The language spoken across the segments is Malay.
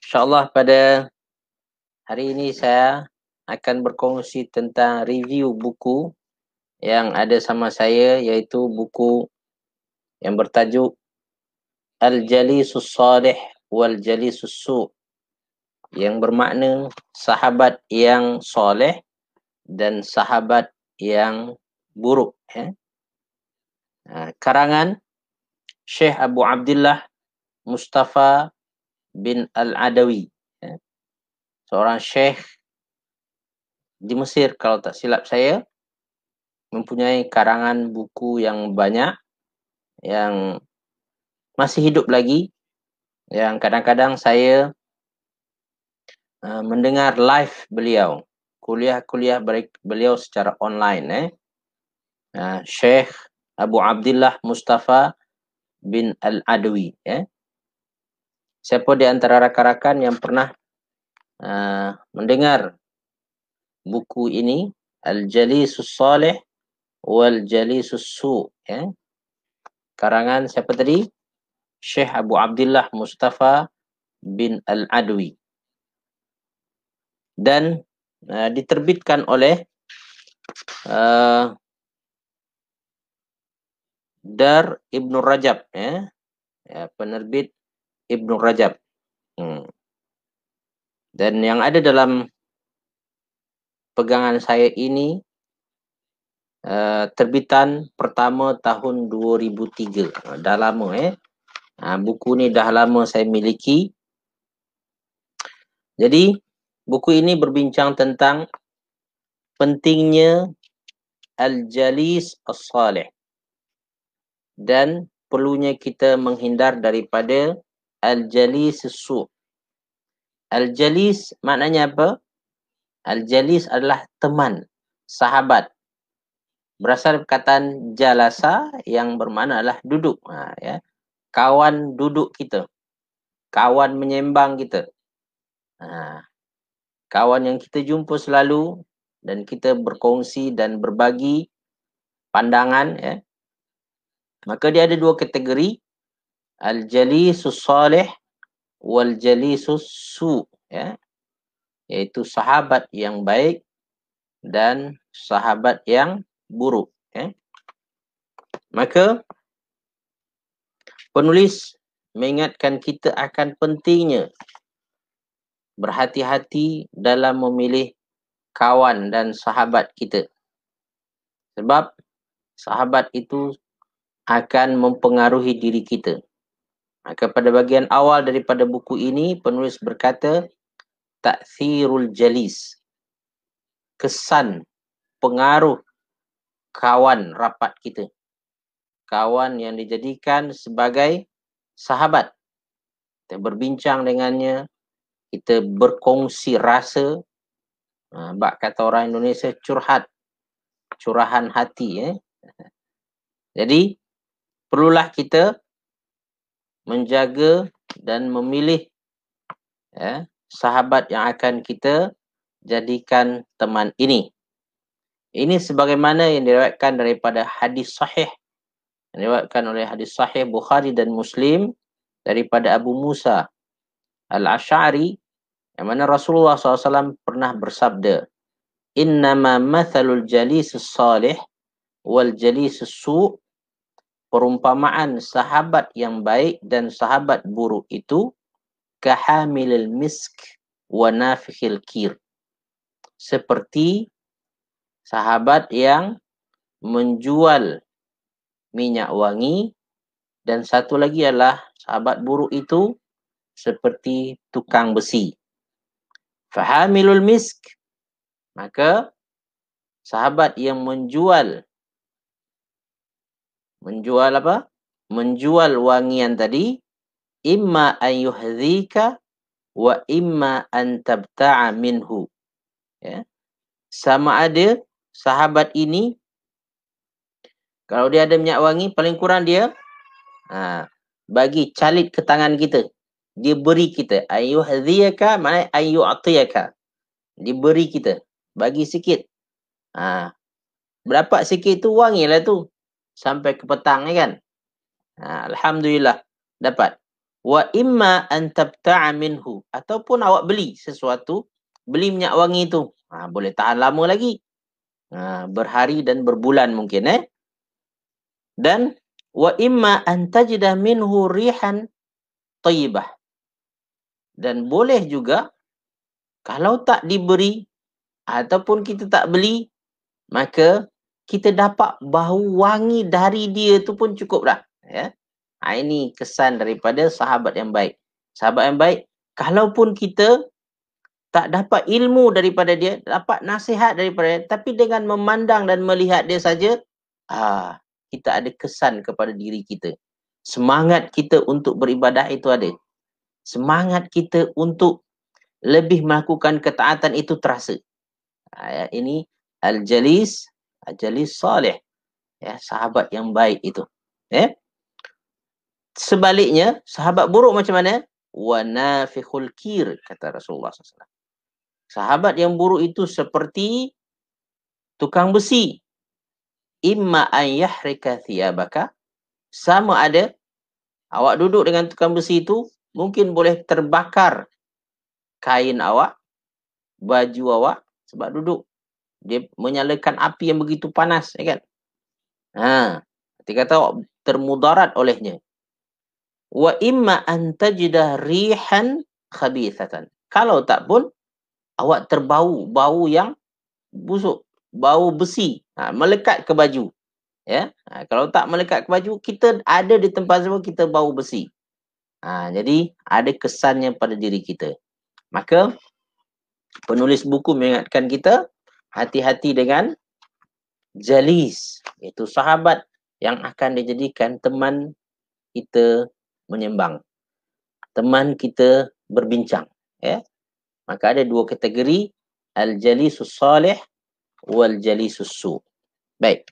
InsyaAllah pada hari ini saya akan berkongsi tentang review buku yang ada sama saya, iaitu buku yang bertajuk Al-Jalisus Salih wal Jalisus Su', yang bermakna sahabat yang soleh dan sahabat yang buruk. Karangan Syekh Abu Abdullah Mustafa bin Al-Adawi, seorang syekh di Mesir kalau tak silap saya, mempunyai karangan buku yang banyak, yang masih hidup lagi, yang kadang-kadang saya mendengar live beliau, kuliah-kuliah beliau secara online. Syekh Abu Abdullah Mustafa bin Al-Adawi. Siapa di antara rakan-rakan yang pernah mendengar buku ini, Al-Jalisus Salih wal Jalisus Su', karangan siapa tadi? Syekh Abu Abdullah Mustafa bin Al-Adawi, dan diterbitkan oleh Dar Ibnu Rajab, penerbit Ibnu Rajab. Dan yang ada dalam pegangan saya ini terbitan pertama tahun 2003. Dah lama. Buku ni dah lama saya miliki. Jadi buku ini berbincang tentang pentingnya Al-Jalis As-Salih dan perlunya kita menghindar daripada Al-Jalis As-Su'. Al-Jalis maknanya apa? Al-Jalis adalah teman, sahabat. Berasal perkataan jalasa yang bermakna adalah duduk. Kawan duduk kita. Kawan menyembang kita. Kawan yang kita jumpa selalu dan kita berkongsi dan berbagi pandangan. Maka dia ada dua kategori. Al-Jalisus Salih wal Jalisus Su'. Iaitu sahabat yang baik dan sahabat yang buruk. Maka penulis mengingatkan kita akan pentingnya berhati-hati dalam memilih kawan dan sahabat kita. Sebab sahabat itu akan mempengaruhi diri kita. Maka pada bahagian awal daripada buku ini, penulis berkata, Ta'thirul Jalis. Kesan, pengaruh kawan rapat kita. Kawan yang dijadikan sebagai sahabat. Kita berbincang dengannya, kita berkongsi rasa, bak kata orang Indonesia, curhat, curahan hati. Jadi, perlulah kita menjaga dan memilih sahabat yang akan kita jadikan teman ini. Ini sebagaimana yang diriwayatkan daripada hadis sahih, yang diriwayatkan oleh hadis sahih Bukhari dan Muslim daripada Abu Musa Al-Asy'ari, yang mana Rasulullah SAW pernah bersabda, Innama mathalul jalisus salih wal jalisus su'. Perumpamaan sahabat yang baik dan sahabat buruk itu kahamilil misk wa nafikhil kir. Seperti sahabat yang menjual minyak wangi, dan satu lagi adalah sahabat buruk itu seperti tukang besi. Fahamilul misk, maka sahabat yang menjual apa? Menjual wangian tadi, imma an yuhdhika wa imma an tabta'a minhu. Sama ada sahabat ini, kalau dia ada minyak wangi, paling kurang dia bagi calit ke tangan kita. Dia beri kita. Ayyuhdhiyaka maknanya ayyu'atiyaka. Diberi kita. Bagi sikit. Berapa sikit tu wangi lah tu. Sampai ke petang kan. Alhamdulillah dapat. Wa imma an tabta'a minhu, ataupun awak beli sesuatu, beli minyak wangi itu. Boleh tahan lama lagi. Berhari dan berbulan mungkin Dan wa imma an tajida minhu rihan thayyibah. Dan boleh juga kalau tak diberi ataupun kita tak beli, maka kita dapat bau wangi dari dia tu pun cukup dah. Ini kesan daripada sahabat yang baik. Sahabat yang baik, kalaupun kita tak dapat ilmu daripada dia, dapat nasihat daripada dia, tapi dengan memandang dan melihat dia saja, kita ada kesan kepada diri kita. Semangat kita untuk beribadah itu ada. Semangat kita untuk lebih melakukan ketaatan itu terasa. Ini al-jalis salih. Sahabat yang baik itu. Sebaliknya, sahabat buruk macam mana? Wa nafikhul kir, kata Rasulullah SAW. Sahabat yang buruk itu seperti tukang besi. Imma an yahrika thiyabaka. Sama ada, awak duduk dengan tukang besi itu, mungkin boleh terbakar kain awak, baju awak, sebab duduk. Dia menyalakan api yang begitu panas, kan? Dia kata awak termudarat olehnya. Wa imma an tajidah rihan khabithatan. Kalau tak pun, awak terbau, bau yang busuk, bau besi, melekat ke baju. Kalau tak melekat ke baju, kita ada di tempat semua, kita bau besi. Jadi, ada kesannya pada diri kita. Maka, penulis buku mengingatkan kita, hati-hati dengan jalis. Itu sahabat yang akan dijadikan teman kita menyembang. Teman kita berbincang. Maka ada dua kategori, al-jalisus salih wal jalisus su. Baik.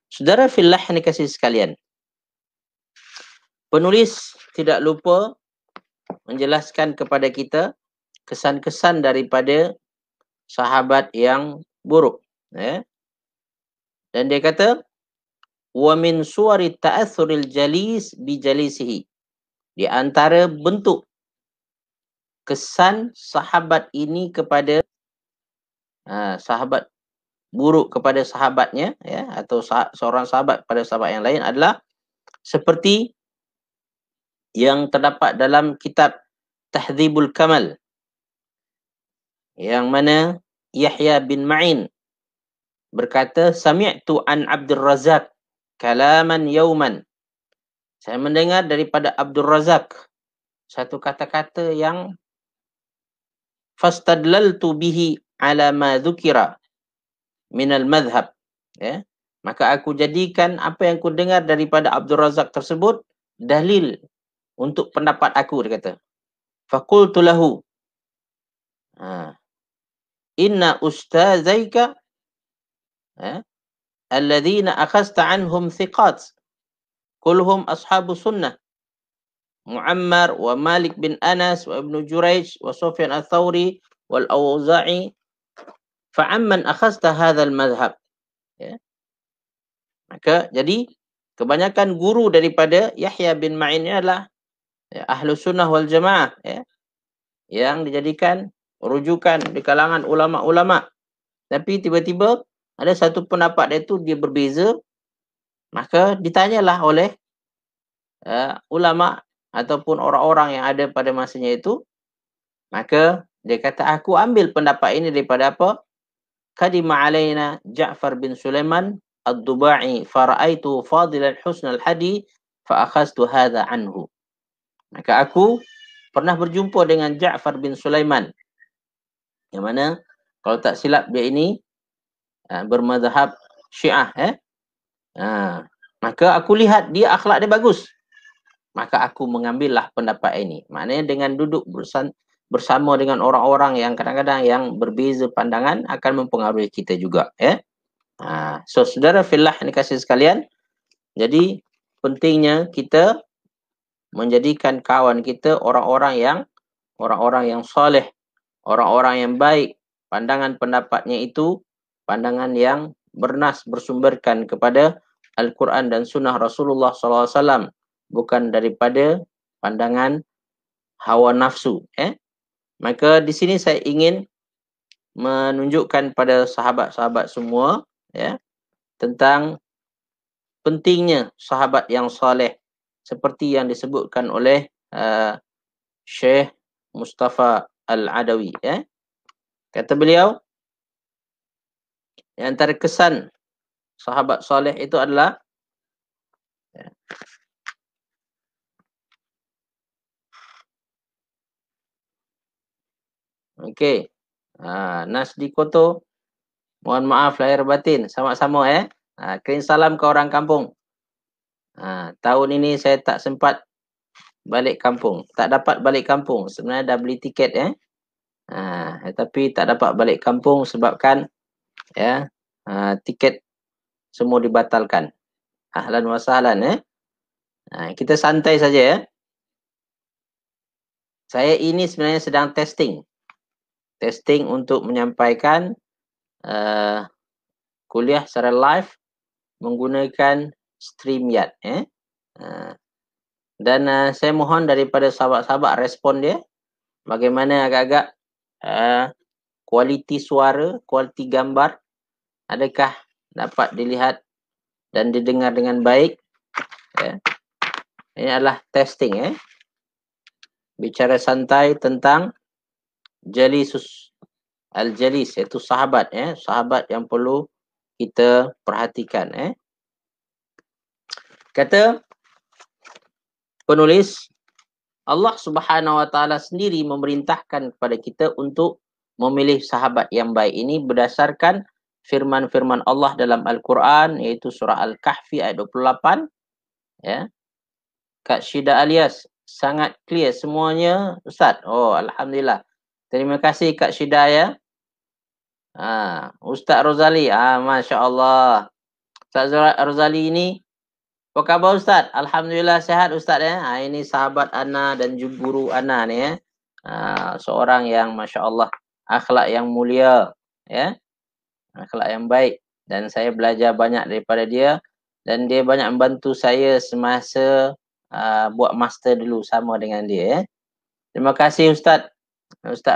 Saudara fillah yang dikasihi sekalian. Penulis tidak lupa menjelaskan kepada kita kesan-kesan daripada sahabat yang buruk. Dan dia kata, wa min suwari ta'athuril jalis bi jalisihi. Di antara bentuk kesan sahabat ini kepada sahabat buruk kepada sahabatnya, atau seorang sahabat pada sahabat yang lain adalah seperti yang terdapat dalam kitab Tahdzibul Kamal, yang mana Yahya bin Ma'in berkata, sami'tu an Abdul Razak kalaman yauman. Saya mendengar daripada Abdul Razak satu kata-kata yang fastadlaltu bihi ala ma dzukira minal madhab. Maka aku jadikan apa yang ku dengar daripada Abdul Razak tersebut dalil untuk pendapat aku, dia kata. Faqultu lahu, inna ustazaika alladhina akhasta anhum thiqat kulhum ashabu sunnah Muammar wa Malik bin Anas wa Ibnu Jurayj wa Sufyan al-Thawri wal Auza'i fa'amman akhasta hadzal madhhab. Maka jadi kebanyakan guru daripada Yahya bin Ma'in adalah ahlu sunnah wal jamaah, yang dijadikan rujukan di kalangan ulama-ulama. Tapi tiba-tiba ada satu pendapat dia itu dia berbeza, maka ditanyalah oleh ulama ataupun orang-orang yang ada pada masanya itu. Maka dia kata, aku ambil pendapat ini daripada apa? Qadima alaina Ja'far bin Sulaiman ad-Dubai fara'aitu fadilan husnal hadi fa akhadtu hadha anhu. Maka aku pernah berjumpa dengan Ja'far bin Sulaiman, yang mana kalau tak silap dia ini bermazhab Syiah. Maka aku lihat dia akhlak dia bagus. Maka aku mengambillah pendapat ini. Maknanya dengan duduk bersama dengan orang-orang yang kadang-kadang yang berbeza pandangan akan mempengaruhi kita juga. So, saudara fillah yang dikasihi sekalian, jadi pentingnya kita menjadikan kawan kita orang-orang yang soleh, orang-orang yang baik. Pandangan pendapatnya itu pandangan yang bersumberkan kepada Al-Quran dan Sunnah Rasulullah SAW. bukan daripada pandangan hawa nafsu. Maka di sini saya ingin menunjukkan pada sahabat-sahabat semua tentang pentingnya sahabat yang soleh seperti yang disebutkan oleh Syekh Mustafa Al-Adawi. Kata beliau, yang antara kesan sahabat soleh itu adalah okey. Nasdi Koto, mohon maaf lahir batin, sama-sama kirim salam ke orang kampung. Tahun ini saya tak sempat balik kampung, tak dapat balik kampung. Sebenarnya dah beli tiket tapi tak dapat balik kampung sebabkan tiket semua dibatalkan. Ahlan wa sahlan. Kita santai saja Saya ini sebenarnya sedang testing untuk menyampaikan kuliah secara live menggunakan StreamYard. Dan saya mohon daripada sahabat-sahabat respon dia bagaimana agak-agak kualiti suara, kualiti gambar, adakah dapat dilihat dan didengar dengan baik. Ini adalah testing. Bicara santai tentang jalisus al-jalis, iaitu sahabat. Sahabat yang perlu kita perhatikan. Kata penulis, Allah Subhanahu Wa Taala sendiri memerintahkan kepada kita untuk memilih sahabat yang baik. Ini berdasarkan firman-firman Allah dalam Al-Quran, iaitu surah Al-Kahfi ayat 28. Kak Syida Alias, sangat clear semuanya, Ustaz. Oh, Alhamdulillah. Terima kasih Kak Syida Ustaz Rozali, Masya Allah. Ustaz Rozali ini, apa khabar Ustaz? Alhamdulillah sehat Ustaz ini sahabat Ana dan juga guru Ana ni seorang yang Masya Allah, akhlak yang mulia, akhlak yang baik. Dan saya belajar banyak daripada dia. Dan dia banyak membantu saya semasa buat master dulu sama dengan dia. Terima kasih Ustaz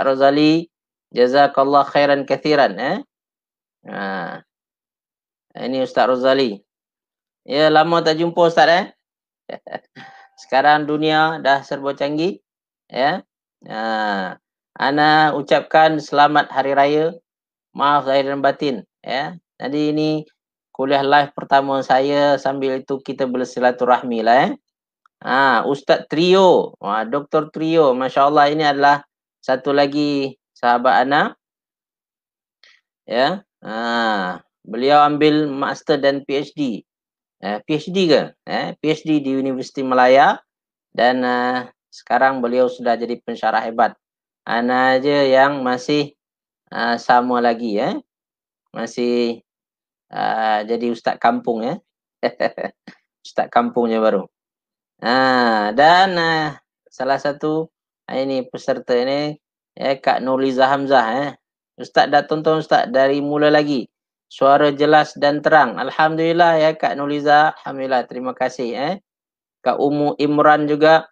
Rozali. Jazakallah khairan kathiran. Ini Ustaz Rozali. Ya, lama tak jumpa Ustaz Sekarang dunia dah serba canggih. Ana ucapkan selamat hari raya. Maaf zahir dan batin. Jadi ini kuliah live pertama saya, sambil itu kita bersilaturahmi lah. Ustaz Trio, Dr. Trio, Masya Allah, ini adalah satu lagi sahabat Ana. Beliau ambil master dan PhD. PhD ke? PhD di Universiti Malaya. Dan sekarang beliau sudah jadi pensyarah hebat. Ana aja yang masih sama lagi masih jadi ustaz kampung ustaz kampungnya baru. Dan salah satu ini peserta ini Kak Nurliza Hamzah. Ustaz dah tonton Ustaz dari mula lagi. Suara jelas dan terang. Alhamdulillah Kak Nurliza. Alhamdulillah, terima kasih Kak Umu Imran juga.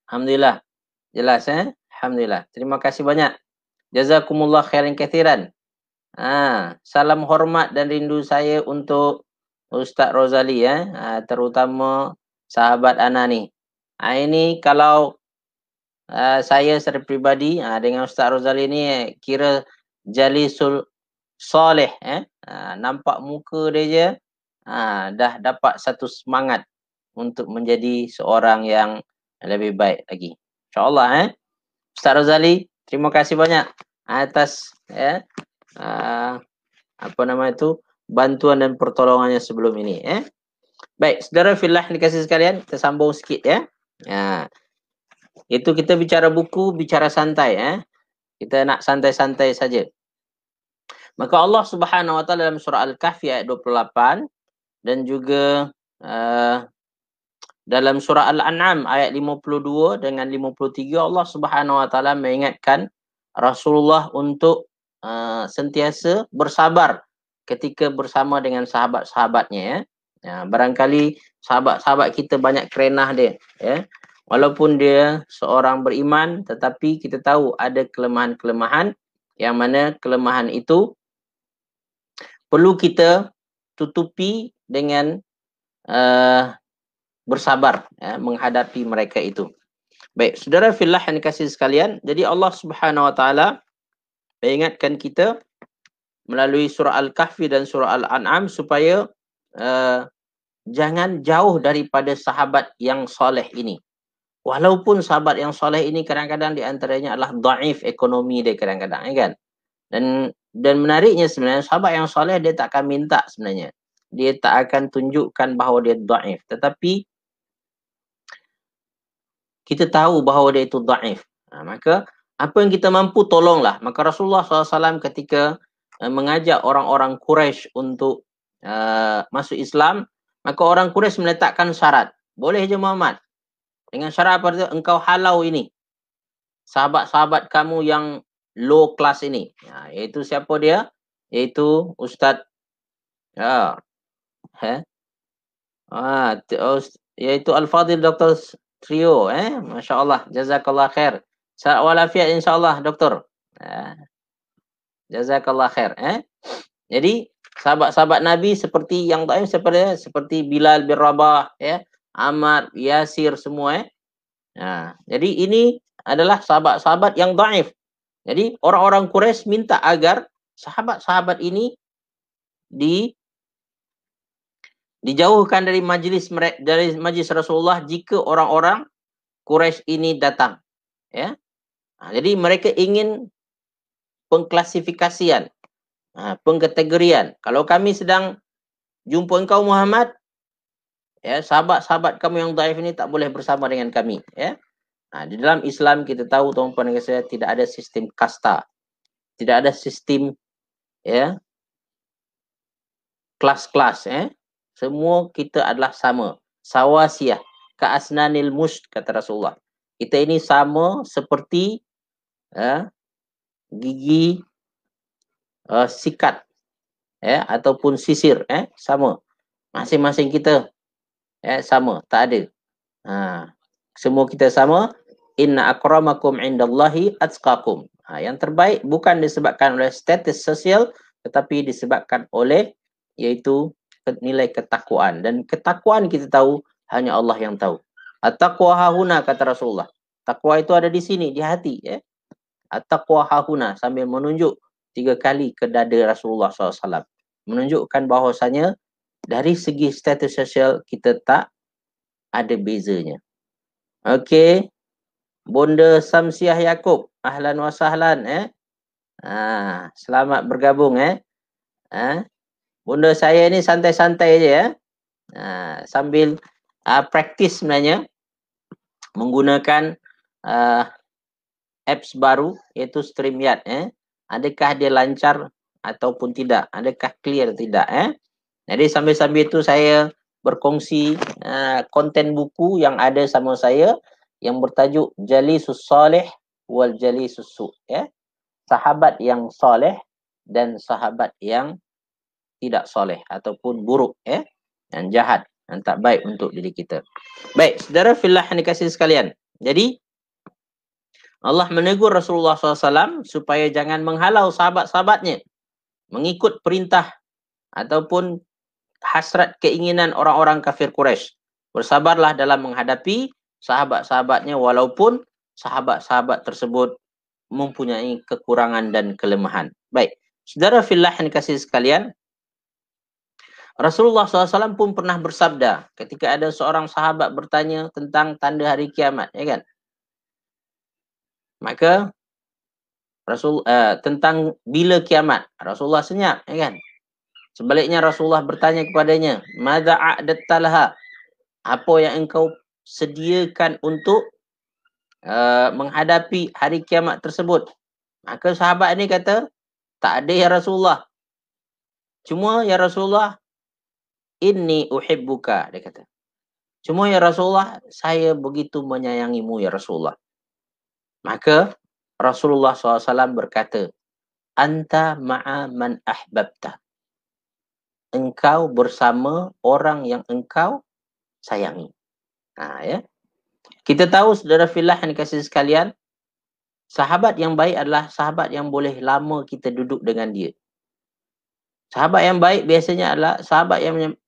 Alhamdulillah. Jelas Alhamdulillah. Terima kasih banyak. Jazakumullah khairan kathiran. Salam hormat dan rindu saya untuk Ustaz Rozali terutama sahabat Ana ni. Ini kalau saya secara peribadi dengan Ustaz Rozali ni kira jalisul soleh. Nampak muka dia je dah dapat satu semangat untuk menjadi seorang yang lebih baik lagi. InsyaAllah Ustaz Rozali, terima kasih banyak atas bantuan dan pertolongannya sebelum ini. Baik, saudara fillah dikasih sekalian, kita sambung sikit itu kita bicara buku, bicara santai kita nak santai-santai saja. Maka Allah Subhanahu Wa Taala dalam surah Al-Kahfi ayat 28 dan juga dalam surah Al-An'am ayat 52 dengan 53, Allah Subhanahu Wa Taala mengingatkan Rasulullah untuk sentiasa bersabar ketika bersama dengan sahabat-sahabatnya. Barangkali sahabat-sahabat kita banyak kerenah dia, ya. Walaupun dia seorang beriman, tetapi kita tahu ada kelemahan-kelemahan, yang mana kelemahan itu perlu kita tutupi dengan bersabar, ya, menghadapi mereka itu. Baik, saudara fillah yang dikasihi sekalian, jadi Allah Subhanahu wa taala mengingatkan kita melalui surah Al-Kahfi dan surah Al-An'am supaya jangan jauh daripada sahabat yang soleh ini. Walaupun sahabat yang soleh ini kadang-kadang di antaranya adalah dhaif ekonomi dia kadang-kadang, kan? Dan menariknya sebenarnya sahabat yang soleh dia tak akan minta sebenarnya. Dia tak akan tunjukkan bahawa dia dhaif, tetapi kita tahu bahawa dia itu dhaif. Maka apa yang kita mampu tolonglah. Maka Rasulullah SAW ketika mengajak orang-orang Quraisy untuk masuk Islam, maka orang Quraisy meletakkan syarat. Boleh je Muhammad. Dengan syarat apa itu? Engkau halau ini. Sahabat-sahabat kamu yang low class ini. Iaitu siapa dia? Iaitu Ustaz iaitu Al-Fadhil Dr. Trio. Masya Allah. Jazakallah khair. Salam walafiat insyaAllah Doktor. Jazakallah khair. Jadi sahabat-sahabat Nabi seperti yang lain seperti Bilal bin Rabah, ya, Ammar, Yasir semua. Jadi ini adalah sahabat-sahabat yang dhaif. Jadi orang-orang Quraisy minta agar sahabat-sahabat ini dijauhkan dari majlis Rasulullah jika orang-orang Quraisy ini datang, ya. Jadi mereka ingin pengklasifikasian, pengkategorian. Kalau kami sedang jumpa engkau Muhammad, ya, sahabat-sahabat kamu yang dhaif ini tak boleh bersama dengan kami, ya. Di dalam Islam kita tahu tuan-tuan dan saya tidak ada sistem kasta. Tidak ada sistem, ya, kelas-kelas, ya. Semua kita adalah sama. Sawasiyah ka asnanil musht, kata Rasulullah. Kita ini sama seperti gigi sikat, ya, ataupun sisir, sama. Masing-masing kita sama, tak ada. Semua kita sama. Inna akramakum indallahi atqakum. Yang terbaik bukan disebabkan oleh status sosial, tetapi disebabkan oleh yaitu nilai ketakwaan. Dan ketakwaan kita tahu hanya Allah yang tahu. At-taqwa hahuna, kata Rasulullah. Takwa itu ada di sini, di hati, ya. At-taqwa hahuna, sambil menunjuk 3 kali ke dada Rasulullah SAW. Menunjukkan bahawasanya dari segi status sosial kita tak ada bezanya. Okey. Bonda Samsiah Yaakob, ahlan wa sahlan, selamat bergabung, Bunda saya ni santai-santai je, ya. Sambil praktis sebenarnya menggunakan apps baru iaitu StreamYard, Adakah dia lancar ataupun tidak? Adakah clear tidak, Jadi sambil-sambil itu saya berkongsi konten buku yang ada sama saya yang bertajuk Jalisus Salih wal Jalisus Su', ya. Sahabat yang soleh dan sahabat yang tidak soleh ataupun buruk, ya, yang jahat, yang tak baik untuk diri kita. Baik, saudara fillah yang dikasihi sekalian. Jadi Allah menegur Rasulullah SAW supaya jangan menghalau sahabat-sahabatnya mengikut perintah ataupun hasrat keinginan orang-orang kafir Quraisy. Bersabarlah dalam menghadapi sahabat-sahabatnya walaupun sahabat-sahabat tersebut mempunyai kekurangan dan kelemahan. Baik, saudara fillah yang dikasihi sekalian, Rasulullah SAW pun pernah bersabda ketika ada seorang sahabat bertanya tentang tanda hari kiamat, ya kan? Maka tentang bila kiamat, Rasulullah senyap, ya kan? Sebaliknya Rasulullah bertanya kepadanya, "Madza a'datta laha?" Apa yang engkau sediakan untuk menghadapi hari kiamat tersebut? Maka sahabat ini kata, "Tak ada ya Rasulullah. Cuma ya Rasulullah, inni uhibbuka," dia kata. "Cuma ya Rasulullah, saya begitu menyayangimu ya Rasulullah." Maka Rasulullah SAW berkata, "Anta ma'a man ahbabta." Engkau bersama orang yang engkau sayangi. Ya. Kita tahu saudara fillah yang dikasihi sekalian, sahabat yang baik adalah sahabat yang boleh lama kita duduk dengan dia. Sahabat yang baik biasanya adalah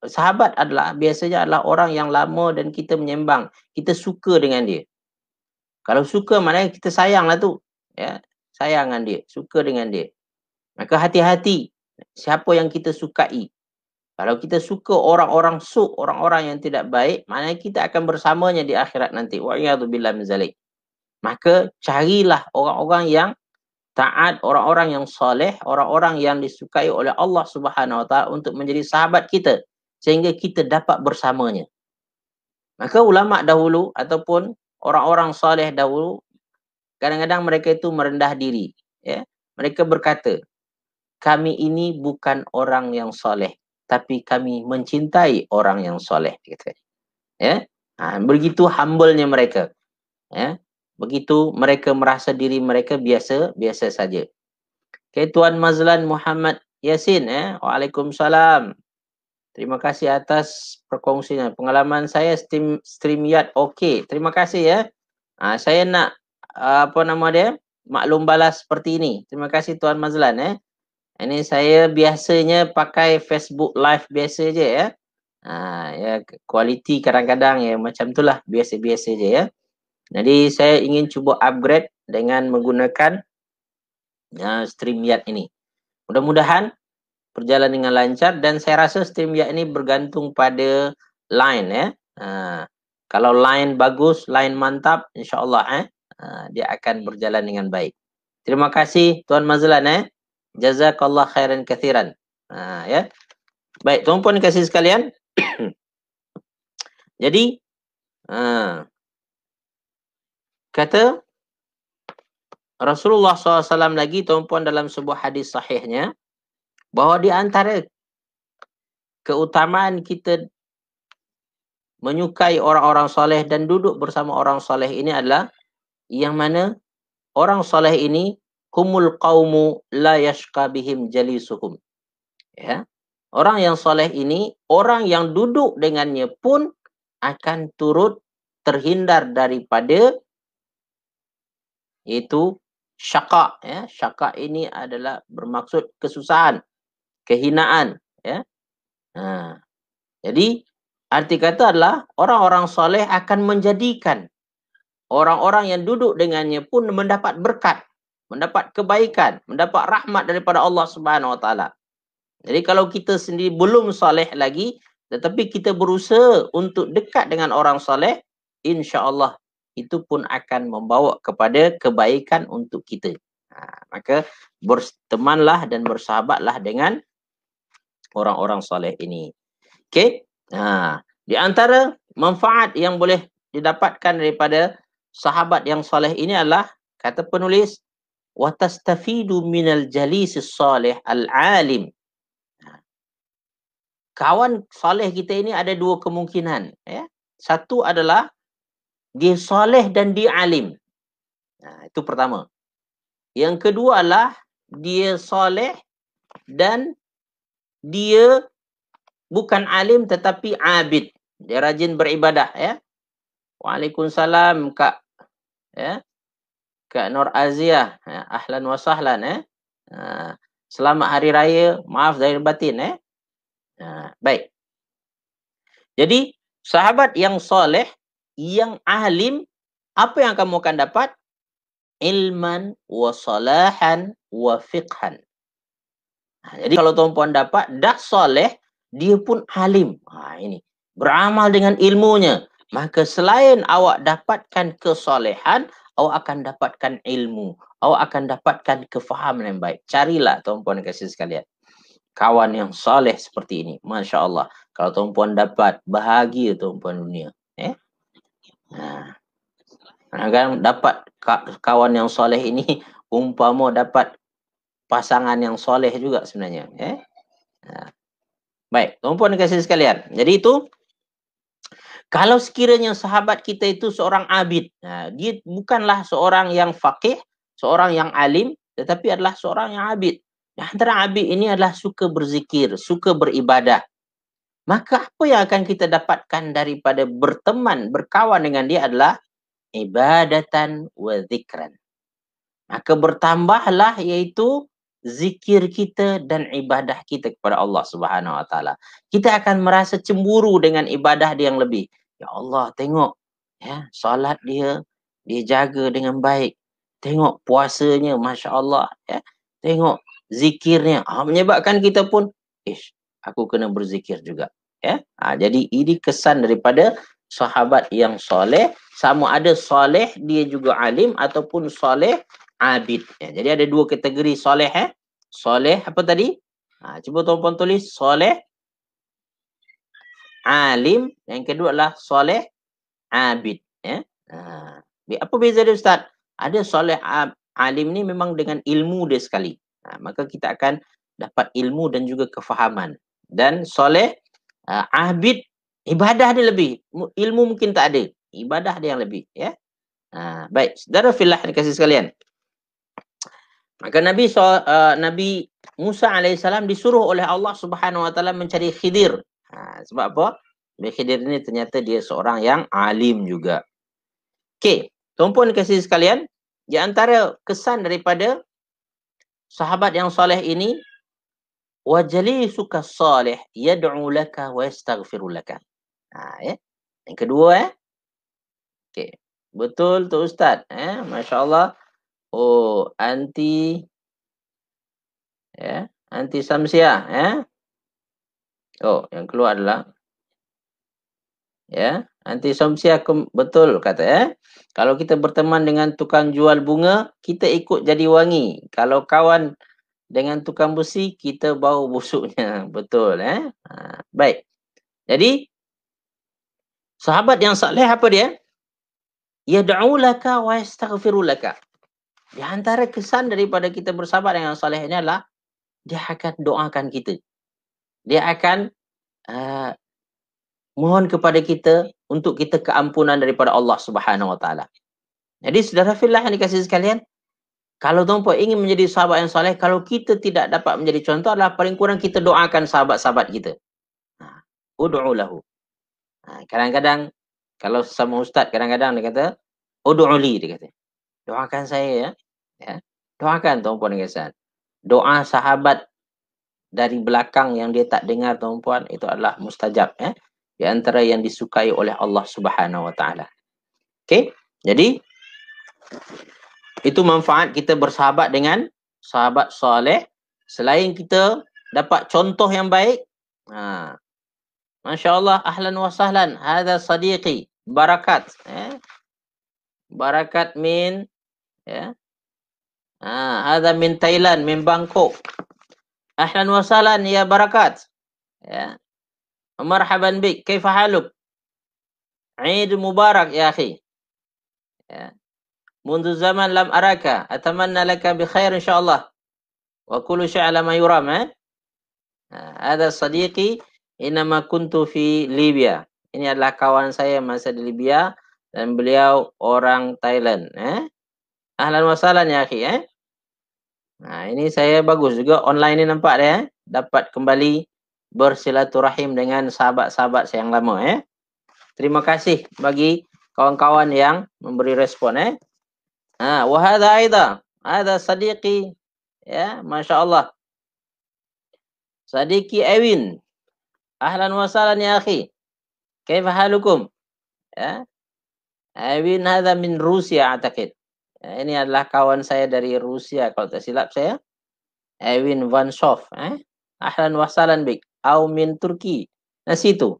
sahabat adalah biasanya adalah orang yang lama dan kita menyembang, kita suka dengan dia. Kalau suka maknanya kita sayanglah tu, ya. Sayang dengan dia, suka dengan dia. Maka hati-hati siapa yang kita sukai. Kalau kita suka orang-orang orang-orang yang tidak baik, maknanya kita akan bersamanya di akhirat nanti. Wa'iyadzubillah min zalik. Maka carilah orang-orang yang taat, orang-orang yang soleh, orang-orang yang disukai oleh Allah Subhanahu Wa Taala untuk menjadi sahabat kita sehingga kita dapat bersamanya. Maka ulama dahulu ataupun orang-orang soleh dahulu, kadang-kadang mereka itu merendah diri, ya. Mereka berkata, kami ini bukan orang yang soleh, tapi kami mencintai orang yang soleh, gitu. Ya, begitu humble-nya mereka, ya. Begitu mereka merasa diri mereka biasa saja. Okay, Tuan Mazlan Muhammad Yasin, ya. Waalaikumsalam. Terima kasih atas perkongsian. Pengalaman saya StreamYard okey. Terima kasih, ya. Saya nak maklum balas seperti ini. Terima kasih Tuan Mazlan, ya. Ini saya biasanya pakai Facebook Live biasa je, ya. Ya, kualiti kadang-kadang ya macam itulah, biasa-biasa je, ya. Jadi saya ingin cuba upgrade dengan menggunakan StreamYard ini. Mudah-mudahan berjalan dengan lancar dan saya rasa StreamYard ini bergantung pada line, ya. Kalau line bagus, line mantap, insya-Allah dia akan berjalan dengan baik. Terima kasih Tuan Mazlan, jazakallah khairan kathiran. Ya. Baik, tuan-puan kasih sekalian. Jadi kata Rasulullah SAW lagi, tuan-puan, dalam sebuah hadis sahihnya, bahawa di antara keutamaan kita menyukai orang-orang soleh dan duduk bersama orang soleh ini adalah yang mana orang soleh ini humul qaumu la yashqa bihim jalisuhum. Ya. Orang yang soleh ini, orang yang duduk dengannya pun akan turut terhindar daripada itu syaqa, ya. Syaqa ini adalah bermaksud kesusahan, kehinaan, ya. Jadi arti kata adalah orang-orang soleh akan menjadikan orang-orang yang duduk dengannya pun mendapat berkat, mendapat kebaikan, mendapat rahmat daripada Allah Subhanahu Wa Taala. Jadi kalau kita sendiri belum soleh lagi, tetapi kita berusaha untuk dekat dengan orang soleh, insya-Allah itu pun akan membawa kepada kebaikan untuk kita. Maka bertemanlah dan bersahabatlah dengan orang-orang soleh ini. Okey. Di antara manfaat yang boleh didapatkan daripada sahabat yang soleh ini adalah, kata penulis, wa tastafidu minal jalisis salih al-alim. Kawan soleh kita ini ada dua kemungkinan, ya. Satu adalah dia soleh dan dia alim. Itu pertama. Yang kedua adalah dia soleh dan dia bukan alim tetapi abid. Dia rajin beribadah, ya. Waalaikumsalam Kak, ya. Kak Nur Aziah, ya. Ahlan wa sahlan, ya. Selamat hari raya, maaf zahir batin, ya. Baik. Jadi sahabat yang soleh, yang alim, apa yang kamu akan dapat? Ilman wa salahan wa fiqhan. Jadi kalau tuan-puan dapat dah soleh, dia pun alim. Ini beramal dengan ilmunya. Maka selain awak dapatkan kesolehan, awak akan dapatkan ilmu. Awak akan dapatkan kefahaman yang baik. Carilah tuan-puan kasih sekalian kawan yang soleh seperti ini. Masya Allah. Kalau tuan-puan dapat, bahagia tuan-puan dunia. Kadang-kadang dapat kawan yang soleh ini, umpama dapat pasangan yang soleh juga sebenarnya. Baik, tuan-puan kasih sekalian. Jadi itu, kalau sekiranya sahabat kita itu seorang abid, dia bukanlah seorang yang faqih, seorang yang alim, tetapi adalah seorang yang abid. Antara abid ini adalah suka berzikir, suka beribadah. Maka apa yang akan kita dapatkan daripada berteman, berkawan dengan dia adalah ibadatan wa zikran. Maka bertambahlah iaitu zikir kita dan ibadah kita kepada Allah Subhanahu Wa Taala. Kita akan merasa cemburu dengan ibadah dia yang lebih. Ya Allah, tengok ya, solat dia jaga dengan baik. Tengok puasanya, masya-Allah ya. Tengok zikirnya. Menyebabkan kita pun, aku kena berzikir juga ya. Jadi ini kesan daripada sahabat yang soleh, sama ada soleh dia juga alim ataupun soleh abid. Ya, jadi ada dua kategori soleh. Soleh apa tadi? Cuba tuan-tuan tulis soleh alim. Yang kedua adalah soleh abid. Ya. Apa beza dia, Ustaz? Ada soleh alim ni memang dengan ilmu dia sekali. Maka kita akan dapat ilmu dan juga kefahaman. Dan soleh abid, ibadah dia lebih. Ilmu mungkin tak ada. Ibadah dia yang lebih. Ya. Baik, saudara fillah dikasih sekalian. Maka Nabi Musa alaihissalam disuruh oleh Allah Subhanahu Wa Taala mencari Khidir. Sebab apa? Nabi Khidir ini ternyata dia seorang yang alim juga. Okey, tuan-puan kasih sekalian, di antara kesan daripada sahabat yang soleh ini, wa jalisuka salih yad'u laka wa yastaghfiru laka. Ya. Yang kedua okey. Betul tu Ustaz, masya-Allah. Oh, anti Samsiah Oh, yang keluar adalah anti Samsiah betul kata Kalau kita berteman dengan tukang jual bunga, kita ikut jadi wangi. Kalau kawan dengan tukang besi, kita bau busuknya. Betul baik. Jadi sahabat yang saleh apa dia? Yad'u laka wa yastaghfiru laka. Di antara kesan daripada kita bersahabat dengan saleh ini adalah dia akan doakan kita. Dia akan mohon kepada kita untuk kita keampunan daripada Allah Subhanahu Wa Taala. Jadi saudara fillah yang dikasihi sekalian, kalau tuan-puan ingin menjadi sahabat yang soleh, kalau kita tidak dapat menjadi contoh adalah paling kurang kita doakan sahabat-sahabat kita. Ud'u lahu. Kadang-kadang kalau sama ustaz kadang-kadang dia kata ud'u li, dia kata. Doakan saya ya. Doakan tuan-puan dan puan. Doa sahabat dari belakang yang dia tak dengar tuan-puan itu adalah mustajab di antara yang disukai oleh Allah Subhanahu Wa Taala. Okey? Jadi itu manfaat kita bersahabat dengan sahabat soleh. Selain kita dapat contoh yang baik, masya-Allah, ahlan wa sahlan, hadha sadiqi, barakat. Barakat min hadha min Thailand, min Bangkok. Ahlan wa sahlan ya barakat. Marhaban bik, kaifa haluk? Eid mubarak ya akhi. Mundu zaman lam araka, atamanna laka bi khair insyaallah. Wa kullu syai' ala ma yuram. Ada sadiqi inama kuntu fi Libya. Ini adalah kawan saya masa di Libya dan beliau orang Thailand. Ahlan wa sahlan ya akhi. Ini saya bagus juga online ni nampak dia. Dapat kembali bersilaturahim dengan sahabat-sahabat saya yang lama. Terima kasih bagi kawan-kawan yang memberi respon. Wa hadha aidha, hadha sadiqi masya-Allah. Sadiqi Ewin. Ahlan wa sahlan ya akhi. Kaifa halukum? Ewin hadha min Rusia atakid. Ini adalah kawan saya dari Rusia kalau tak silap saya. Ewin Vansov. Ahlan wa sahlan bik. Au min Turki. Nasitu.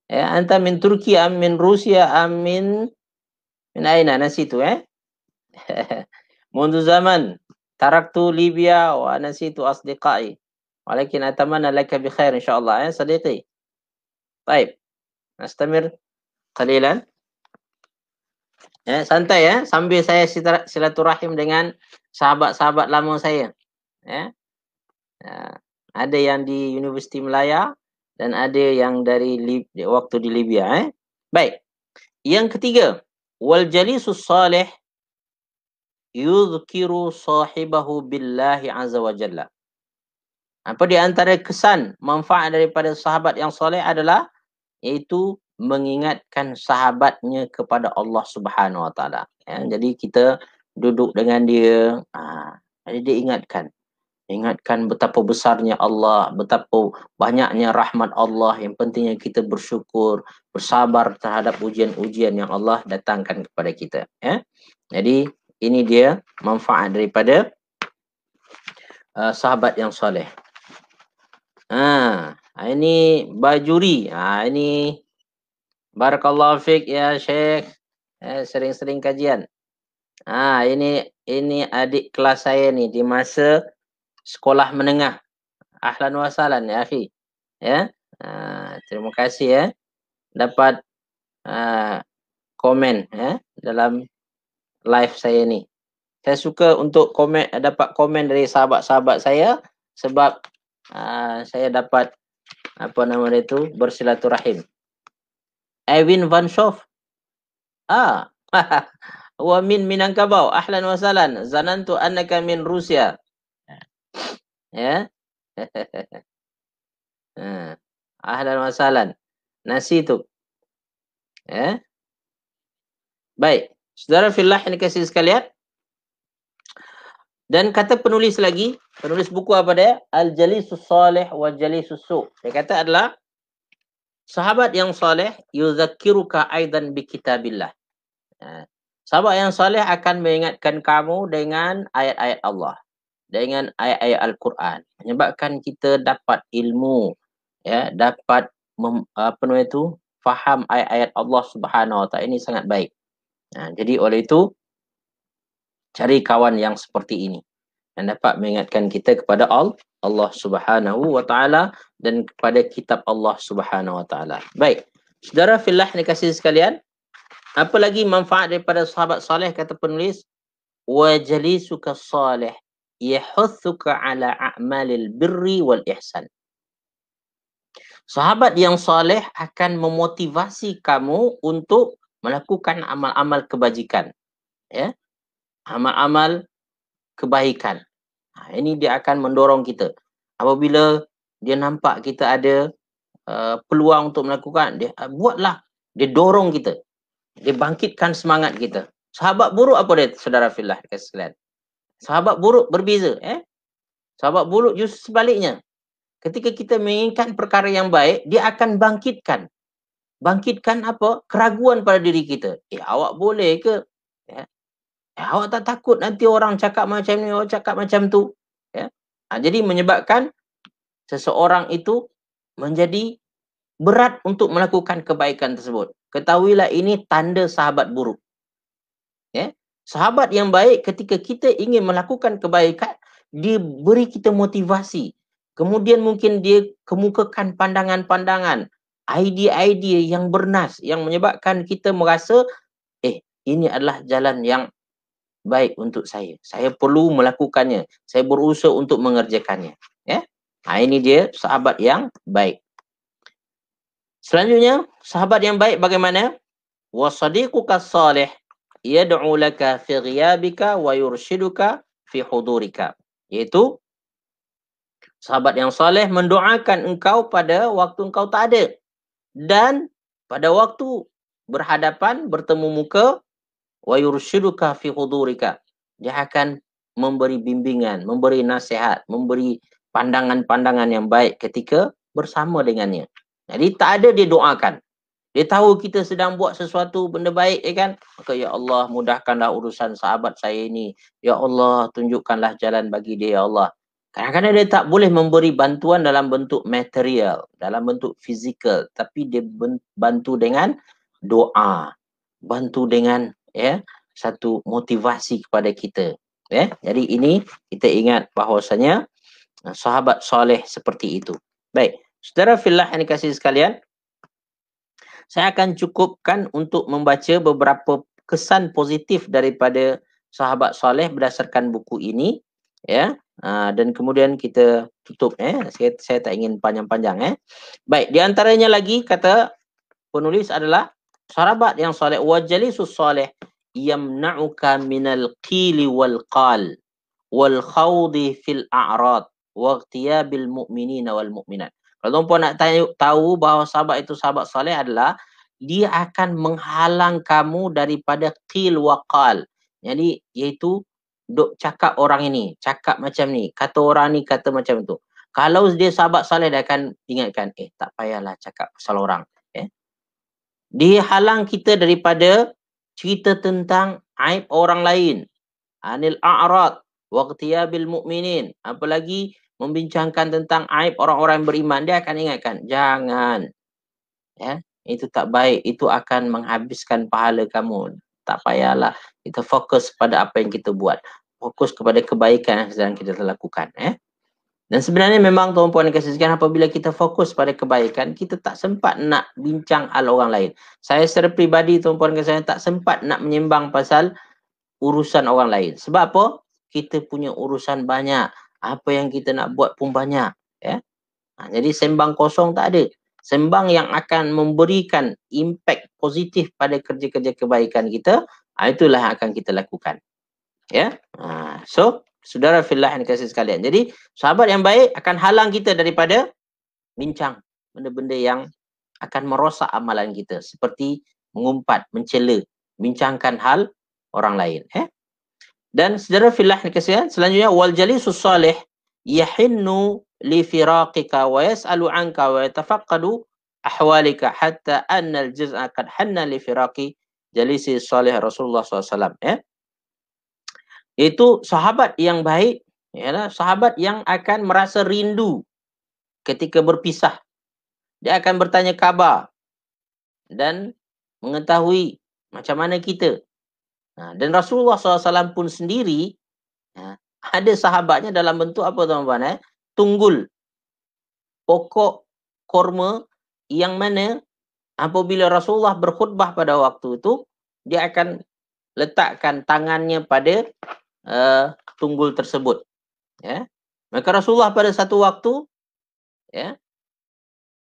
Anta min Turki am min Rusia am min aina nasitu منذ زمن تركت ليبيا ونسيت أصدقائي ولكن أتمنى لك بخير إن شاء الله يا صديقي. طيب نستمر قليلا santai sambil saya silaturahim dengan sahabat-sahabat lama saya ada yang di Universiti Melaya dan ada yang dari waktu di Libya baik. Yang ketiga, wal jalisus salih yudhkiru sahibahu billahi azza wa jalla. Apa di antara kesan manfaat daripada sahabat yang soleh adalah iaitu mengingatkan sahabatnya kepada Allah Subhanahu Wa Taala. Ya, jadi kita duduk dengan dia, jadi dia ingatkan betapa besarnya Allah, betapa banyaknya rahmat Allah. Yang pentingnya kita bersyukur, bersabar terhadap ujian-ujian yang Allah datangkan kepada kita. Ya, jadi ini dia manfaat daripada sahabat yang soleh. Ini Bajuri. Ini barakallahu fiik ya Syekh. Sering-sering kajian. Ini adik kelas saya ni di masa sekolah menengah. Ahlan wa sahlan ya akhi. Ya. Terima kasih ya. Dapat komen ya dalam live saya ni. Saya suka untuk dapat komen dari sahabat-sahabat saya sebab saya dapat bersilaturahim. Evin Van Schoff. Wa min Minangkabau. Ahlan wa sahlan. Zanantu annaka min Rusia. Ya. Ahlan wa sahlan. Nasitu. Ya. Baik. Saudara fillah yang dikasihi sekalian. Dan kata penulis lagi, penulis buku apa dia? Al-Jalisus Salih wa Jalisus Su. Dia kata adalah sahabat yang soleh yuzakkiruka aidan bi kitabillah. Sahabat yang soleh akan mengingatkan kamu dengan ayat-ayat Allah, dengan ayat-ayat Al-Quran, menyebabkan kita dapat ilmu, ya, dapat faham ayat-ayat Allah Subhanahu Wa Taala. Ini sangat baik. Jadi oleh itu cari kawan yang seperti ini yang dapat mengingatkan kita kepada Allah Subhanahu Wa Taala dan kepada kitab Allah Subhanahu Wa Taala. Baik, saudara fillah yang dikasihi sekalian, apa lagi manfaat daripada sahabat saleh kata penulis? Wa jalisuka salih yahuthuka ala a'malil birri wal ihsan. Sahabat yang saleh akan memotivasi kamu untuk melakukan amal-amal kebajikan, ya, amal-amal kebaikan. Ini dia akan mendorong kita. Apabila dia nampak kita ada peluang untuk melakukan, dia buatlah. Dia dorong kita. Dia bangkitkan semangat kita. Sahabat buruk apa dia, saudara fillah sekalian? Sahabat buruk berbeza. Sahabat buruk justru sebaliknya. Ketika kita menginginkan perkara yang baik, dia akan bangkitkan. Bangkitkan apa? Keraguan pada diri kita. Awak boleh ke? Awak tak takut nanti orang cakap macam ni, orang cakap macam tu. Jadi menyebabkan seseorang itu menjadi berat untuk melakukan kebaikan tersebut. Ketahuilah ini tanda sahabat buruk. Sahabat yang baik ketika kita ingin melakukan kebaikan, dia beri kita motivasi. Kemudian mungkin dia kemukakan pandangan-pandangan, idea-idea yang bernas, yang menyebabkan kita merasa, ini adalah jalan yang baik untuk saya. Saya perlu melakukannya. Saya berusaha untuk mengerjakannya. Ini dia sahabat yang baik. Selanjutnya, sahabat yang baik bagaimana? Wa sadiquka salih yad'u laka fi ghiyabika wa yurshiduka fi hudurika. Iaitu sahabat yang saleh mendoakan engkau pada waktu engkau tak ada, dan pada waktu berhadapan bertemu muka, wa yurshiduka fi hudurika. Dia akan memberi bimbingan, memberi nasihat, memberi pandangan-pandangan yang baik ketika bersama dengannya. Jadi tak ada dia doakan. Dia tahu kita sedang buat sesuatu benda baik, kan? Maka ya Allah, mudahkanlah urusan sahabat saya ini. Ya Allah, tunjukkanlah jalan bagi dia, ya Allah. Kadang-kadang dia tak boleh memberi bantuan dalam bentuk material, dalam bentuk fizikal, tapi dia bantu dengan doa, bantu dengan satu motivasi kepada kita. Jadi ini kita ingat bahawasanya sahabat soleh seperti itu. Baik, saudara fillah yang dikasihi sekalian, saya akan cukupkan untuk membaca beberapa kesan positif daripada sahabat soleh berdasarkan buku ini, dan kemudian kita tutup. Saya tak ingin panjang-panjang. Baik, di antaranya lagi kata penulis adalah sahabat yang soleh wa jalisus soleh yamna'uka minal qili wal qal wal khawdi fil a'rad waqtiyabil mu'minina wal mu'minat. Kalau tuan-puan nak tahu bahawa sahabat itu sahabat saleh adalah dia akan menghalang kamu daripada qil wa qal. Jadi iaitu duk cakap orang ini, cakap macam ni, kata orang ni kata macam tu. Kalau dia sahabat saleh dia akan ingatkan, tak payahlah cakap pasal orang. Dia halang kita daripada cerita tentang aib orang lain. Anil a'rad waqtiyabil mu'minin. Apalagi membincangkan tentang aib orang-orang yang beriman, dia akan ingatkan, jangan. Itu tak baik, itu akan menghabiskan pahala kamu. Tak payahlah, kita fokus pada apa yang kita buat. Fokus kepada kebaikan yang sedang kita lakukan. Dan sebenarnya memang tuan-puan dikasihkan, apabila kita fokus pada kebaikan, kita tak sempat nak bincang hal orang lain. Saya secara peribadi tuan-puan dikasihkan tak sempat nak menyembang pasal urusan orang lain. Sebab apa? Kita punya urusan banyak. Apa yang kita nak buat pun banyak. Jadi sembang kosong tak ada. Sembang yang akan memberikan impact positif pada kerja-kerja kebaikan kita, itulah yang akan kita lakukan. So, saudara fillah yang dikasihi sekalian. Jadi, sahabat yang baik akan halang kita daripada bincang benda-benda yang akan merosak amalan kita. Seperti mengumpat, mencela, bincangkan hal orang lain. Dan saudara fillah yang dikasihi, selanjutnya, wal jalisus salih yahinnu li firaqika wa yas'alu anka wa yatafaqqadu ahwalika hatta anna al-juz'a qad hanna li firaqi jalisi salih Rasulullah SAW. Itu sahabat yang baik, sahabat yang akan merasa rindu ketika berpisah. Dia akan bertanya khabar dan mengetahui macam mana kita. Dan Rasulullah SAW pun sendiri ada sahabatnya dalam bentuk apa tuan-tuan? Tunggul. Pokok korma yang mana apabila Rasulullah berkhutbah pada waktu itu, dia akan letakkan tangannya pada tunggul tersebut. Maka Rasulullah pada satu waktu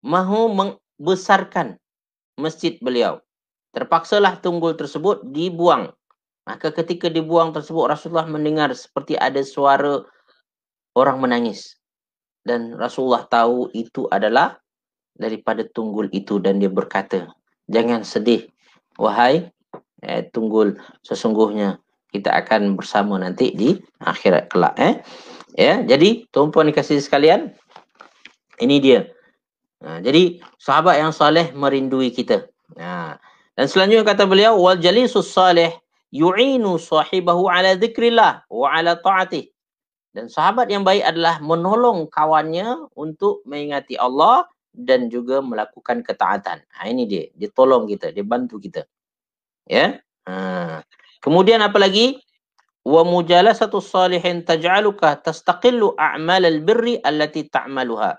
mahu membesarkan masjid beliau. Terpaksalah tunggul tersebut dibuang. Maka ketika dibuang tersebut, Rasulullah mendengar seperti ada suara orang menangis. Dan Rasulullah tahu itu adalah daripada tunggul itu, dan dia berkata, jangan sedih, wahai tunggul, sesungguhnya kita akan bersama nanti di akhirat kelak. Jadi tuan-puan dikasihi sekalian, ini dia. Jadi sahabat yang saleh merindui kita. Dan selanjutnya kata beliau, wal jalisus salih yu'inu sahibahu ala dzikrillah wa ala ta'atih. Dan sahabat yang baik adalah menolong kawannya untuk mengingati Allah dan juga melakukan ketaatan. Ini dia. Dia tolong kita. Dia bantu kita. Kemudian apa lagi? Wa mujalasatu salihin taj'aluka tastaqillu a'mal al-birri allati ta'maluha.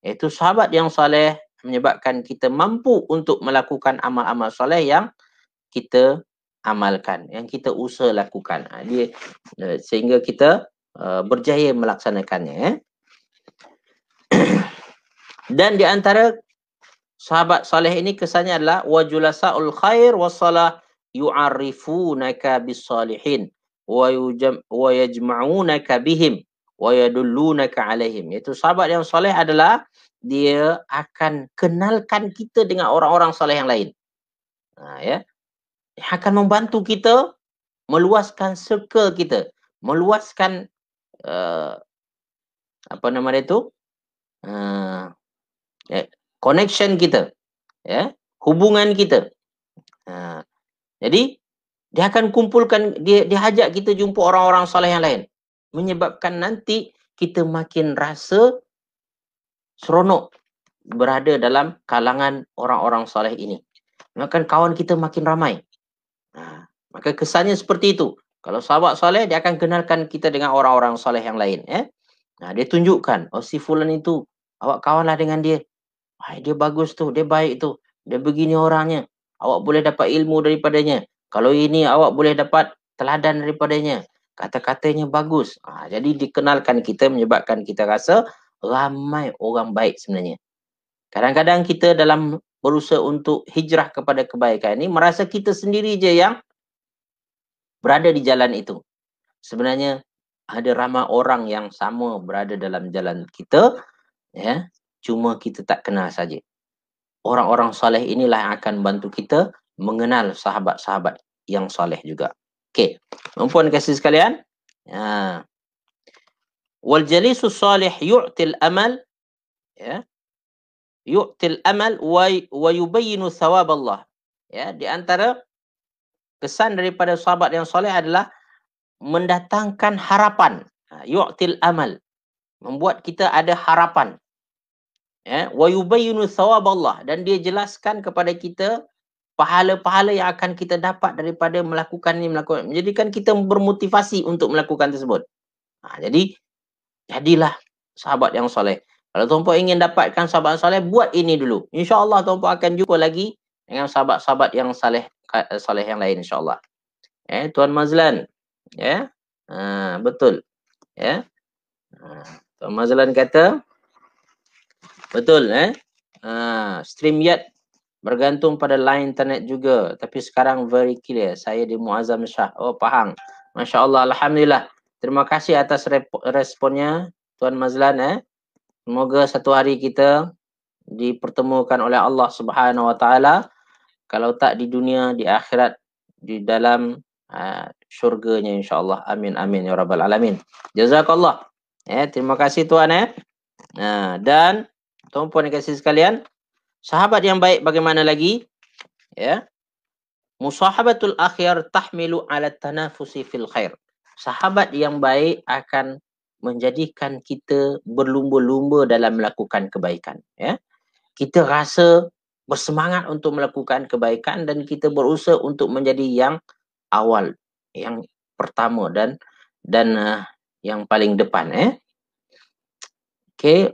Itu sahabat yang saleh menyebabkan kita mampu untuk melakukan amal-amal saleh yang kita amalkan, yang kita usaha lakukan. Sehingga kita berjaya melaksanakannya. Dan di antara sahabat saleh ini kesannya adalah wajulasaul khair wassalah yu'arrifunaka bis-salihin wa yajma'unaka bihim wa yadullunaka alaihim. Itu sahabat yang saleh adalah dia akan kenalkan kita dengan orang-orang saleh yang lain. Akan membantu kita meluaskan circle kita, meluaskan connection kita, hubungan kita. Jadi dia akan kumpulkan, dia ajak kita jumpa orang-orang saleh yang lain, menyebabkan nanti kita makin rasa seronok berada dalam kalangan orang-orang saleh ini. Maka kawan kita makin ramai. Maka kesannya seperti itu. Kalau sahabat saleh, dia akan kenalkan kita dengan orang-orang saleh yang lain. Dia tunjukkan, si fulan itu, awak kawanlah dengan dia. Dia bagus tu, dia baik tu, dia begini orangnya. Awak boleh dapat ilmu daripadanya. Kalau ini awak boleh dapat teladan daripadanya. Kata-katanya bagus. Jadi dikenalkan kita, menyebabkan kita rasa ramai orang baik sebenarnya. Kadang-kadang kita dalam berusaha untuk hijrah kepada kebaikan ini, merasa kita sendiri je yang berada di jalan itu. Sebenarnya Ada ramai orang yang sama berada dalam jalan kita, ya. Cuma kita tak kenal saja. Orang-orang soleh inilah yang akan bantu kita mengenal sahabat-sahabat yang soleh juga. Okey. Puan kasih sekalian. Wal jalisus salih yu'til amal, ya. Yu'til amal wa yubayyinu thawab Allah. Ya, di antara kesan daripada sahabat yang soleh adalah mendatangkan harapan. Yu'til amal, membuat kita ada harapan. Ya, wa yubayyinu thawab Allah, dan dia jelaskan kepada kita pahala-pahala yang akan kita dapat daripada melakukan ini, menjadikan kita bermotivasi untuk melakukan tersebut. Jadilah sahabat yang soleh. Kalau tuan-puan ingin dapatkan sahabat soleh, buat ini dulu. InsyaAllah tuan-puan akan jumpa lagi dengan sahabat-sahabat yang soleh yang lain, insyaAllah. Tuan Mazlan. Ya. Betul. Ya. Tuan Mazlan kata, betul. StreamYard bergantung pada line internet juga. Tapi sekarang very clear. Saya di Muazzam Shah. Oh, faham. Masya Allah. Alhamdulillah. Terima kasih atas responnya, Tuan Mazlan. Semoga satu hari kita dipertemukan oleh Allah Subhanahu Wa Taala. Kalau tak di dunia, di akhirat, di dalam syurganya, insyaAllah. Amin, amin, ya Rabbal Alamin. Jazakallah. Terima kasih Tuan. Dan tuan-puan dan kasih sekalian, sahabat yang baik bagaimana lagi? Ya. Musahabatul akhir tahmilu ala tanafusi fil khair. Sahabat yang baik akan menjadikan kita berlumba-lumba dalam melakukan kebaikan. Ya. Kita rasa bersemangat untuk melakukan kebaikan dan kita berusaha untuk menjadi yang awal, yang pertama dan yang paling depan. Okey,